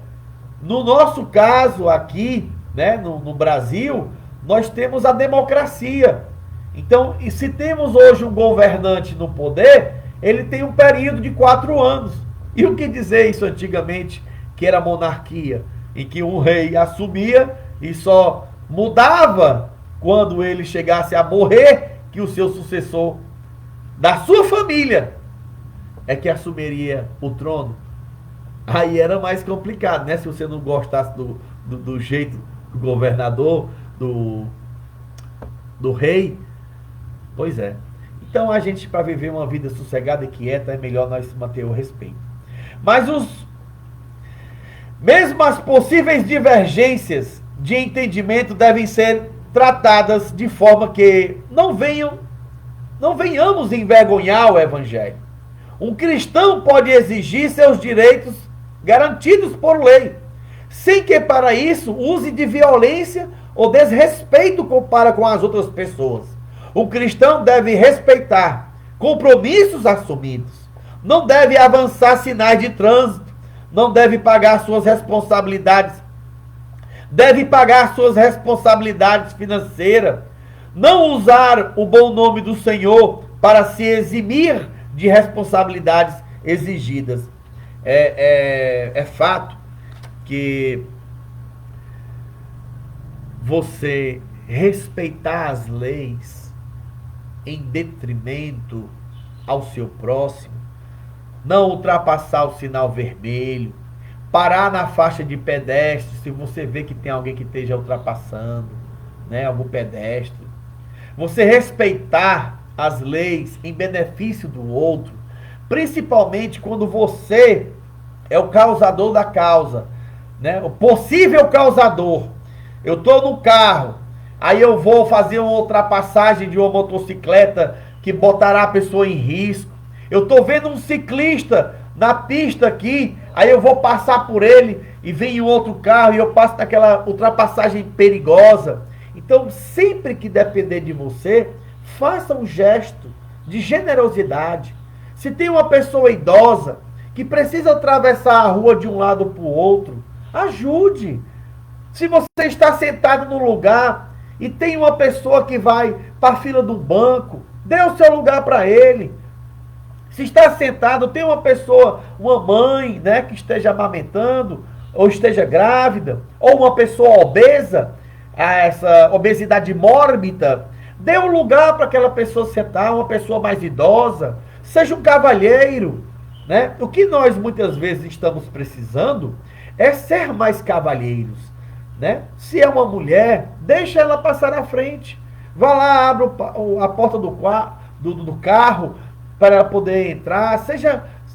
no nosso caso aqui, né, no Brasil, nós temos a democracia. Então, e se temos hoje um governante no poder, ele tem um período de 4 anos. E o que dizer isso antigamente, que era monarquia, em que um rei assumia e só mudava quando ele chegasse a morrer, que o seu sucessor da sua família é que assumiria o trono. Aí era mais complicado, né? Se você não gostasse do jeito do governador, do rei. Pois é. Então a gente, para viver uma vida sossegada e quieta, é melhor nós manter o respeito. Mas mesmo as possíveis divergências de entendimento devem ser tratadas de forma que não venhamos envergonhar o Evangelho. Um cristão pode exigir seus direitos garantidos por lei, sem que para isso use de violência ou desrespeito para com as outras pessoas. O cristão deve respeitar compromissos assumidos, não deve avançar sinais de trânsito, não deve pagar suas responsabilidades, deve pagar suas responsabilidades financeiras, não usar o bom nome do Senhor para se eximir de responsabilidades exigidas. É fato que você respeitar as leis em detrimento ao seu próximo, não ultrapassar o sinal vermelho, parar na faixa de pedestre se você vê que tem alguém que esteja ultrapassando, né, algum pedestre. Você respeitar as leis em benefício do outro, principalmente quando você é o causador da causa, né, o possível causador. Eu estou no carro, aí eu vou fazer uma ultrapassagem de uma motocicleta que botará a pessoa em risco. Eu estou vendo um ciclista na pista aqui, aí eu vou passar por ele e vem um outro carro e eu passo naquela ultrapassagem perigosa. Então, sempre que depender de você, faça um gesto de generosidade. Se tem uma pessoa idosa que precisa atravessar a rua de um lado para o outro, ajude. Se você está sentado no lugar e tem uma pessoa que vai para a fila do banco, dê o seu lugar para ele. Se está sentado, tem uma pessoa, uma mãe, né, que esteja amamentando, ou esteja grávida, ou uma pessoa obesa, essa obesidade mórbida, dê um lugar para aquela pessoa sentar, uma pessoa mais idosa, seja um cavalheiro, né? O que nós muitas vezes estamos precisando é ser mais cavalheiros, né? Se é uma mulher, deixa ela passar na frente, vá lá, abre a porta do carro para ela poder entrar,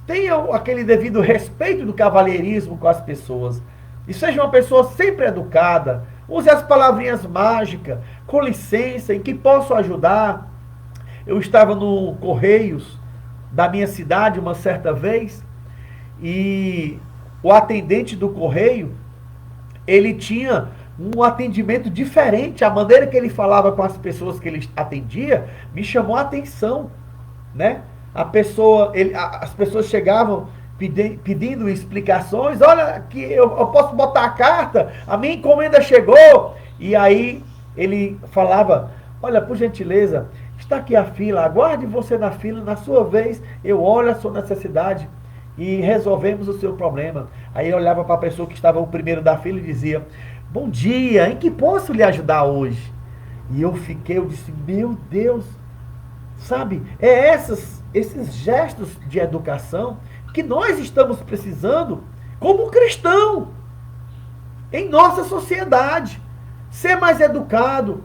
tenha aquele devido respeito do cavalheirismo com as pessoas, e seja uma pessoa sempre educada, use as palavrinhas mágicas, com licença, em que posso ajudar. Eu estava no Correios da minha cidade uma certa vez, e o atendente do Correio, ele tinha um atendimento diferente, a maneira que ele falava com as pessoas que ele atendia, me chamou a atenção, né? As pessoas chegavam pedindo explicações, olha que eu posso botar a carta, a minha encomenda chegou, e aí ele falava, olha, por gentileza, está aqui a fila, aguarde você na fila, na sua vez, eu olho a sua necessidade e resolvemos o seu problema. Aí eu olhava para a pessoa que estava o primeiro da fila e dizia, bom dia, em que posso lhe ajudar hoje? E eu disse, meu Deus, sabe, esses gestos de educação que nós estamos precisando como cristão em nossa sociedade. Ser mais educado,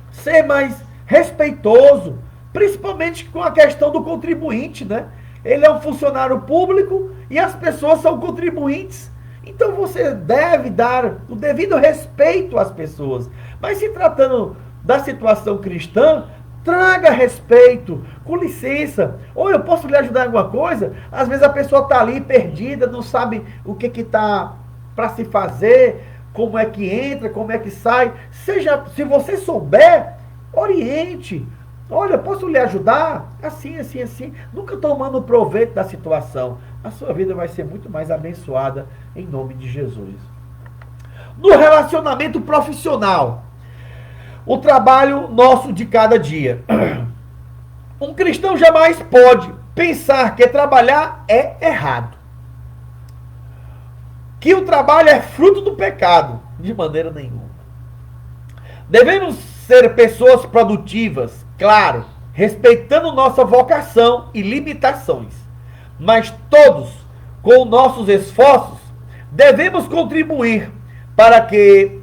ser mais respeitoso, principalmente com a questão do contribuinte, né? Ele é um funcionário público e as pessoas são contribuintes. Então você deve dar o devido respeito às pessoas. Mas se tratando da situação cristã, traga respeito, com licença, ou eu posso lhe ajudar em alguma coisa? Às vezes a pessoa está ali perdida, não sabe o que está para se fazer, como é que entra, como é que sai. Se você souber, oriente. Olha, posso lhe ajudar? Assim, assim, assim. Nunca tomando proveito da situação. A sua vida vai ser muito mais abençoada em nome de Jesus. No relacionamento profissional, o trabalho nosso de cada dia. Um cristão jamais pode pensar que trabalhar é errado. Que o trabalho é fruto do pecado. De maneira nenhuma. Devemos ser pessoas produtivas, claro, respeitando nossa vocação e limitações. Mas todos, com nossos esforços, devemos contribuir para que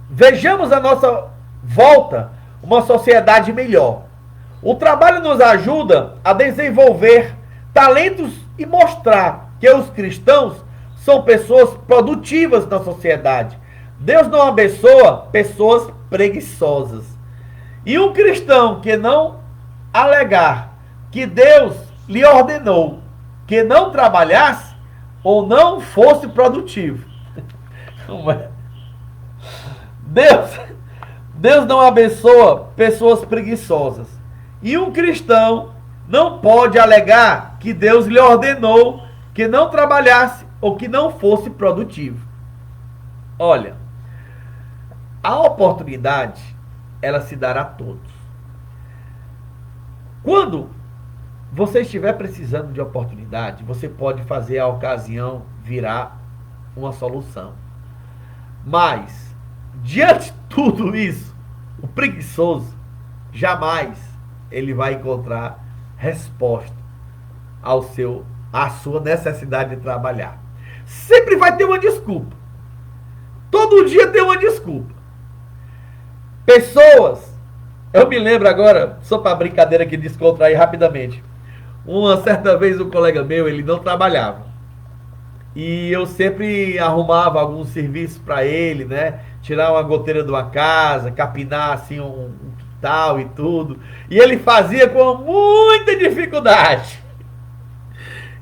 vejamos à nossa volta uma sociedade melhor. O trabalho nos ajuda a desenvolver talentos e mostrar que os cristãos são pessoas produtivas na sociedade. Deus não abençoa pessoas preguiçosas. E um cristão que não alegar que Deus lhe ordenou que não trabalhasse ou não fosse produtivo. Deus não abençoa pessoas preguiçosas. E um cristão não pode alegar que Deus lhe ordenou que não trabalhasse ou que não fosse produtivo. Olha, A oportunidade, ela se dará a todos. Quando você estiver precisando de oportunidade, você pode fazer a ocasião virar uma solução. Mas, diante de tudo isso, o preguiçoso jamais ele vai encontrar resposta à sua necessidade de trabalhar. Sempre vai ter uma desculpa. Todo dia tem uma desculpa. Pessoas, eu me lembro agora, só para brincadeira aqui, descontrair rapidamente. Uma certa vez um colega meu, ele não trabalhava. E eu sempre arrumava algum serviço para ele, né? Tirar uma goteira de uma casa, capinar assim um quintal e tudo. E ele fazia com muita dificuldade.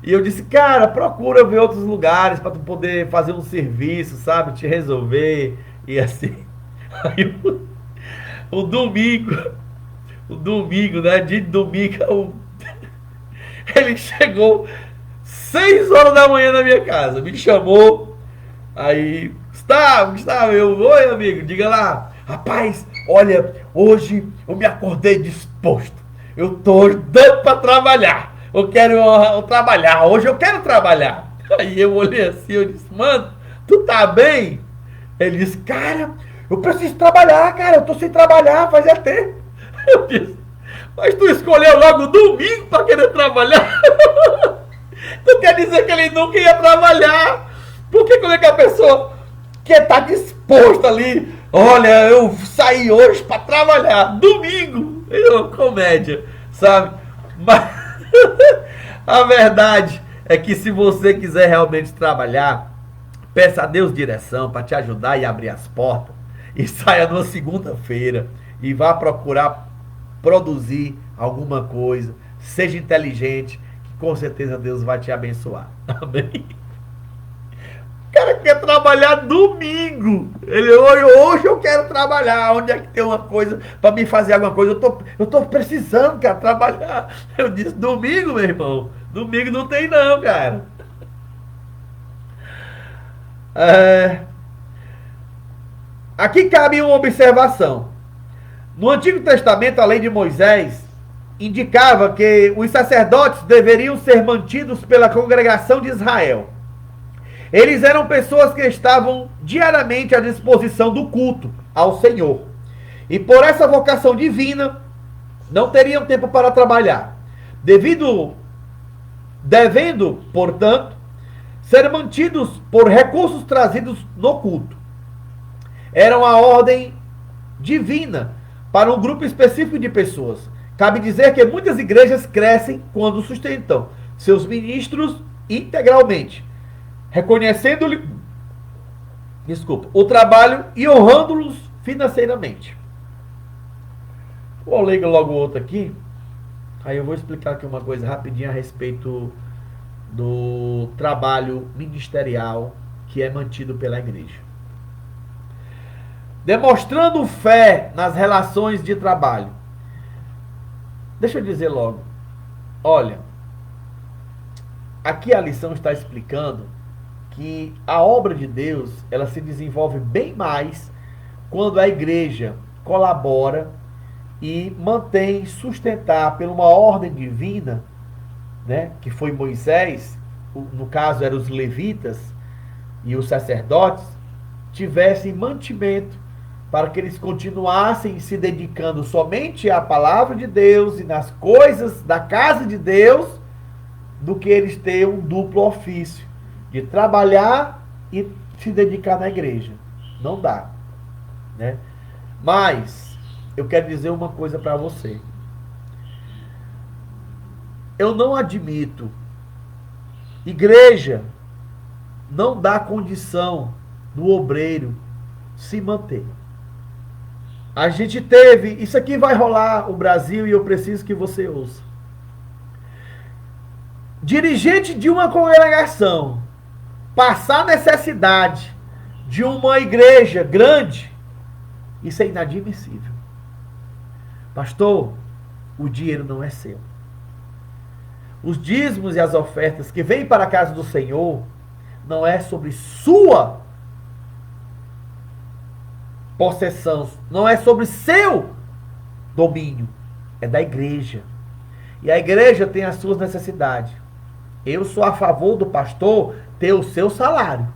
E eu disse, cara, procura ver outros lugares para tu poder fazer um serviço, sabe? Te resolver e assim. Aí o domingo, né? De domingo, ele chegou 6 horas da manhã na minha casa, me chamou, aí, Gustavo, oi amigo, diga lá, rapaz, olha, hoje eu me acordei disposto, eu tô dando pra trabalhar, eu quero trabalhar, hoje eu quero trabalhar. Aí eu olhei assim, eu disse, mano, tu tá bem? Ele disse, cara, eu preciso trabalhar, cara, eu tô sem trabalhar, fazia tempo. Eu disse, mas tu escolheu logo domingo pra querer trabalhar? Tu quer dizer que ele nunca ia trabalhar? Porque como é que a pessoa que está disposta ali, olha, eu saí hoje para trabalhar, domingo, é uma comédia, sabe? Mas a verdade é que se você quiser realmente trabalhar, peça a Deus direção para te ajudar e abrir as portas, e saia numa segunda-feira e vá procurar produzir alguma coisa, seja inteligente, com certeza Deus vai te abençoar. Amém? O cara quer trabalhar domingo. Ele, hoje eu quero trabalhar. Onde é que tem uma coisa para me fazer alguma coisa? Eu tô precisando, cara, trabalhar. Eu disse, domingo, meu irmão. Domingo não tem não, cara. Aqui cabe uma observação. No Antigo Testamento, a lei de Moisés indicava que os sacerdotes deveriam ser mantidos pela congregação de Israel. Eles eram pessoas que estavam diariamente à disposição do culto ao Senhor. E por essa vocação divina, não teriam tempo para trabalhar. Devendo, portanto, ser mantidos por recursos trazidos no culto. Era uma ordem divina para um grupo específico de pessoas. Cabe dizer que muitas igrejas crescem quando sustentam seus ministros integralmente, reconhecendo-lhe o trabalho e honrando-los financeiramente. Vou ler logo outro aqui. Aí eu vou explicar aqui uma coisa rapidinho a respeito do trabalho ministerial que é mantido pela igreja. Demonstrando fé nas relações de trabalho. Deixa eu dizer logo. Olha, aqui a lição está explicando que a obra de Deus, ela se desenvolve bem mais quando a igreja colabora e mantém sustentar por uma ordem divina, né, que foi Moisés, no caso eram os levitas e os sacerdotes, tivessem mantimento para que eles continuassem se dedicando somente à palavra de Deus e nas coisas da casa de Deus, do que eles terem um duplo ofício de trabalhar e se dedicar na igreja. Não dá, né? Mas eu quero dizer uma coisa para você. Eu não admito. Igreja não dá condição do obreiro se manter. A gente teve, isso aqui vai rolar o Brasil e eu preciso que você ouça. Dirigente de uma congregação passar necessidade de uma igreja grande, isso é inadmissível. Pastor, o dinheiro não é seu. Os dízimos e as ofertas que vêm para a casa do Senhor não é sobre sua possessão, não é sobre seu domínio, é da igreja. E a igreja tem as suas necessidades. Eu sou a favor do pastor ter o seu salário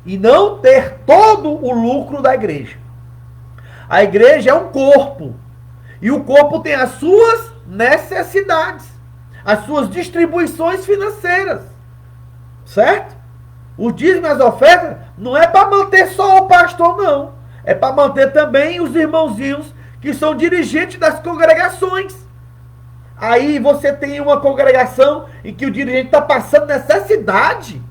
e não ter todo o lucro da igreja. A igreja é um corpo e o corpo tem as suas necessidades, as suas distribuições financeiras, certo? O dízimo e as ofertas não é para manter só o pastor, não. É para manter também os irmãozinhos que são dirigentes das congregações. Aí você tem uma congregação em que o dirigente está passando necessidade,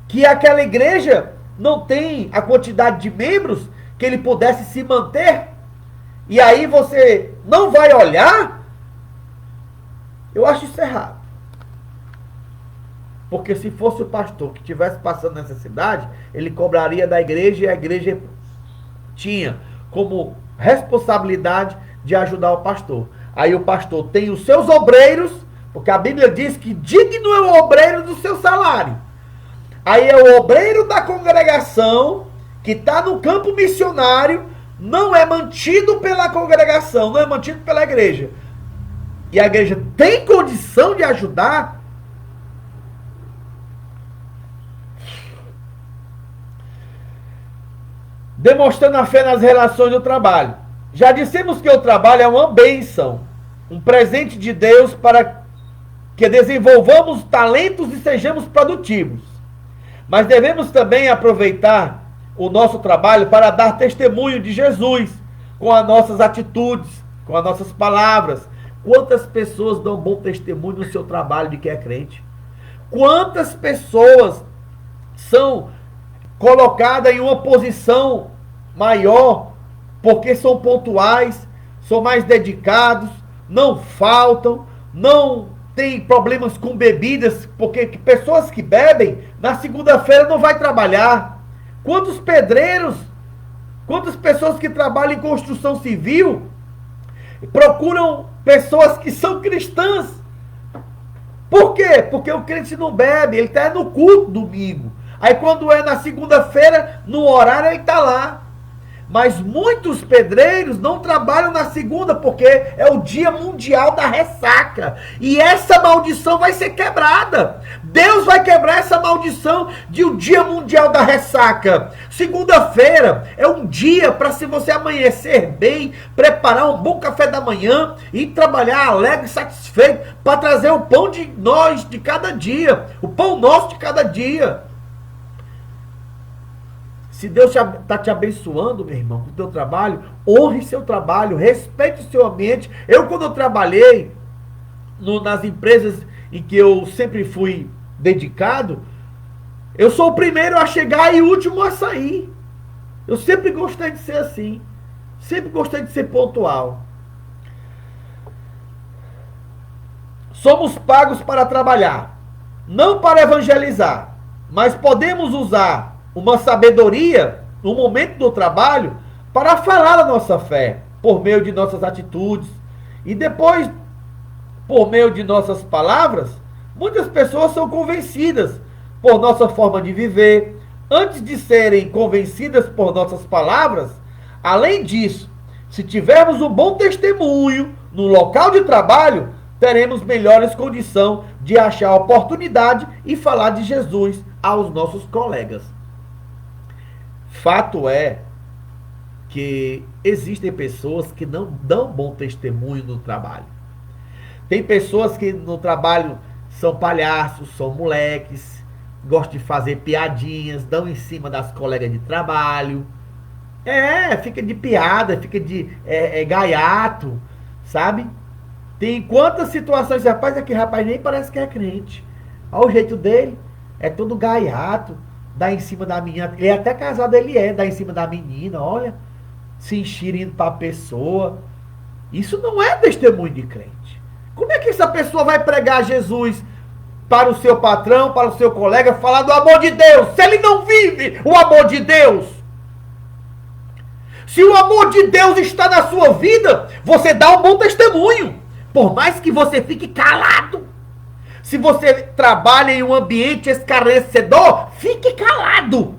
que aquela igreja não tem a quantidade de membros que ele pudesse se manter, e aí você não vai olhar. Eu acho isso errado. Porque se fosse o pastor que estivesse passando necessidade, ele cobraria da igreja e a igreja tinha como responsabilidade de ajudar o pastor. Aí o pastor tem os seus obreiros, porque a Bíblia diz que digno é o obreiro do seu salário. Aí é o obreiro da congregação que está no campo missionário, não é mantido pela congregação, não é mantido pela igreja. E a igreja tem condição de ajudar. Demonstrando a fé nas relações do trabalho. Já dissemos que o trabalho é uma bênção, um presente de Deus para que desenvolvamos talentos e sejamos produtivos. Mas devemos também aproveitar o nosso trabalho para dar testemunho de Jesus com as nossas atitudes, com as nossas palavras. Quantas pessoas dão bom testemunho no seu trabalho de que é crente? Quantas pessoas são colocadas em uma posição maior porque são pontuais, são mais dedicados, não faltam, não têm problemas com bebidas, porque pessoas que bebem, na segunda-feira não vai trabalhar. Quantos pedreiros, quantas pessoas que trabalham em construção civil, procuram pessoas que são cristãs. Por quê? Porque o crente não bebe, ele está no culto domingo. Aí quando é na segunda-feira, no horário ele está lá. Mas muitos pedreiros não trabalham na segunda, porque é o dia mundial da ressaca. E essa maldição vai ser quebrada. Deus vai quebrar essa maldição de o dia mundial da ressaca. Segunda-feira é um dia para, se você amanhecer bem, preparar um bom café da manhã e trabalhar alegre e satisfeito para trazer o pão de nós de cada dia. O pão nosso de cada dia. Se Deus está te abençoando, meu irmão, com o teu trabalho, honre seu trabalho, respeite o seu ambiente. Eu, quando eu trabalhei nas empresas em que eu sempre fui dedicado, eu sou o primeiro a chegar e o último a sair. Eu sempre gostei de ser assim. Sempre gostei de ser pontual. Somos pagos para trabalhar, não para evangelizar, mas podemos usar uma sabedoria no momento do trabalho para falar a nossa fé, por meio de nossas atitudes. E depois, por meio de nossas palavras, muitas pessoas são convencidas por nossa forma de viver. Antes de serem convencidas por nossas palavras, além disso, se tivermos um bom testemunho no local de trabalho, teremos melhores condições de achar oportunidade e falar de Jesus aos nossos colegas. Fato é que existem pessoas que não dão bom testemunho no trabalho. Tem pessoas que no trabalho são palhaços, são moleques, gostam de fazer piadinhas, dão em cima das colegas de trabalho. Fica de piada, fica de gaiato, sabe? Tem quantas situações, rapaz, aqui rapaz nem parece que é crente. Olha o jeito dele, é todo gaiato. Dá em cima da menina, ele é até casado, dá em cima da menina, olha, se enxerindo para a pessoa. Isso não é testemunho de crente. Como é que essa pessoa vai pregar Jesus para o seu patrão, para o seu colega, falar do amor de Deus, se ele não vive o amor de Deus? Se o amor de Deus está na sua vida, você dá um bom testemunho, por mais que você fique calado. Se você trabalha em um ambiente escarnecedor, fique calado.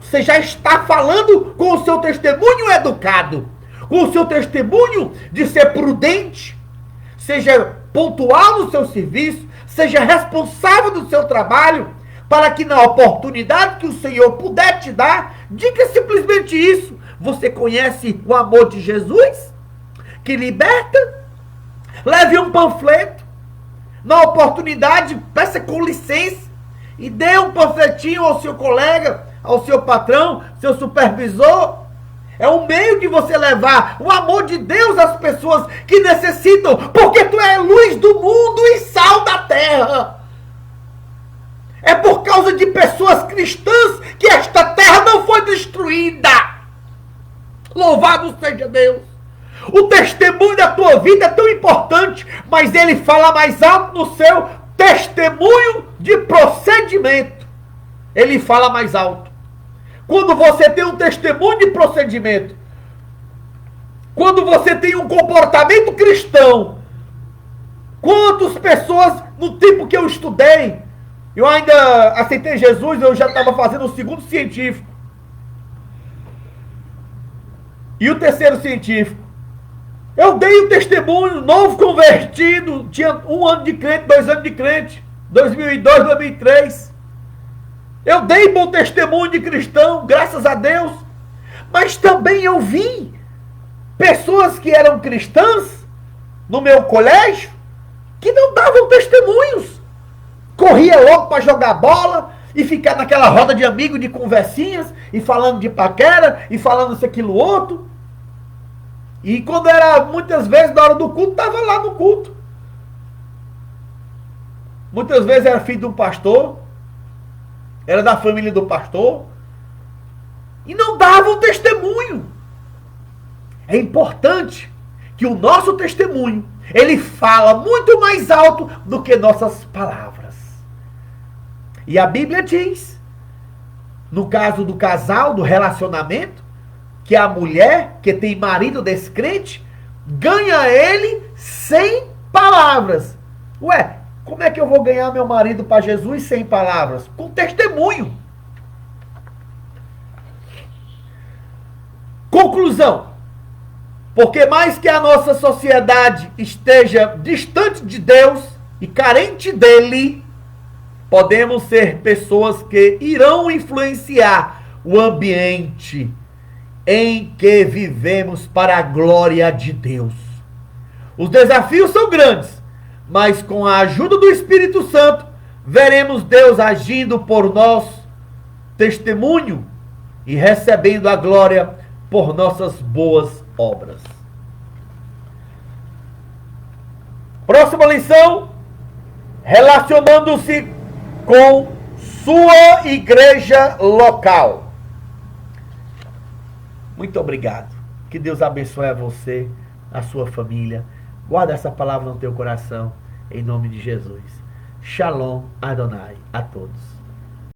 Você já está falando com o seu testemunho educado, com o seu testemunho de ser prudente, seja pontual no seu serviço, seja responsável do seu trabalho, para que na oportunidade que o Senhor puder te dar, diga simplesmente isso. Você conhece o amor de Jesus, que liberta? Leve um panfleto. Na oportunidade, peça com licença e dê um panfletinho ao seu colega, ao seu patrão, seu supervisor. É um meio de você levar o amor de Deus às pessoas que necessitam, porque tu é luz do mundo e sal da terra. É por causa de pessoas cristãs que esta terra não foi destruída. Louvado seja Deus. O testemunho da tua vida é tão importante, mas ele fala mais alto no seu testemunho de procedimento. Ele fala mais alto. Quando você tem um testemunho de procedimento, quando você tem um comportamento cristão, quantas pessoas, no tempo que eu estudei, eu ainda aceitei Jesus, eu já estava fazendo o segundo científico. E o terceiro científico. Eu dei um testemunho, novo convertido, tinha 1 ano de crente, 2 anos de crente, 2002, 2003. Eu dei bom testemunho de cristão, graças a Deus. Mas também eu vi pessoas que eram cristãs no meu colégio que não davam testemunhos. Corria logo para jogar bola e ficar naquela roda de amigos, de conversinhas, e falando de paquera, e falando isso, aquilo, outro. E quando era, muitas vezes, na hora do culto, estava lá no culto. Muitas vezes era filho de um pastor, era da família do pastor, e não davam testemunho. É importante que o nosso testemunho, ele fala muito mais alto do que nossas palavras. E a Bíblia diz, no caso do casal, do relacionamento, que a mulher que tem marido descrente ganha ele sem palavras. Ué, como é que eu vou ganhar meu marido para Jesus sem palavras? Com testemunho. Conclusão. Porque mais que a nossa sociedade esteja distante de Deus e carente dele, podemos ser pessoas que irão influenciar o ambiente em que vivemos para a glória de Deus. Os desafios são grandes, mas com a ajuda do Espírito Santo, veremos Deus agindo por nosso testemunho e recebendo a glória por nossas boas obras. Próxima lição, relacionando-se com sua igreja local. Muito obrigado. Que Deus abençoe a você, a sua família. Guarda essa palavra no teu coração, em nome de Jesus. Shalom Adonai a todos.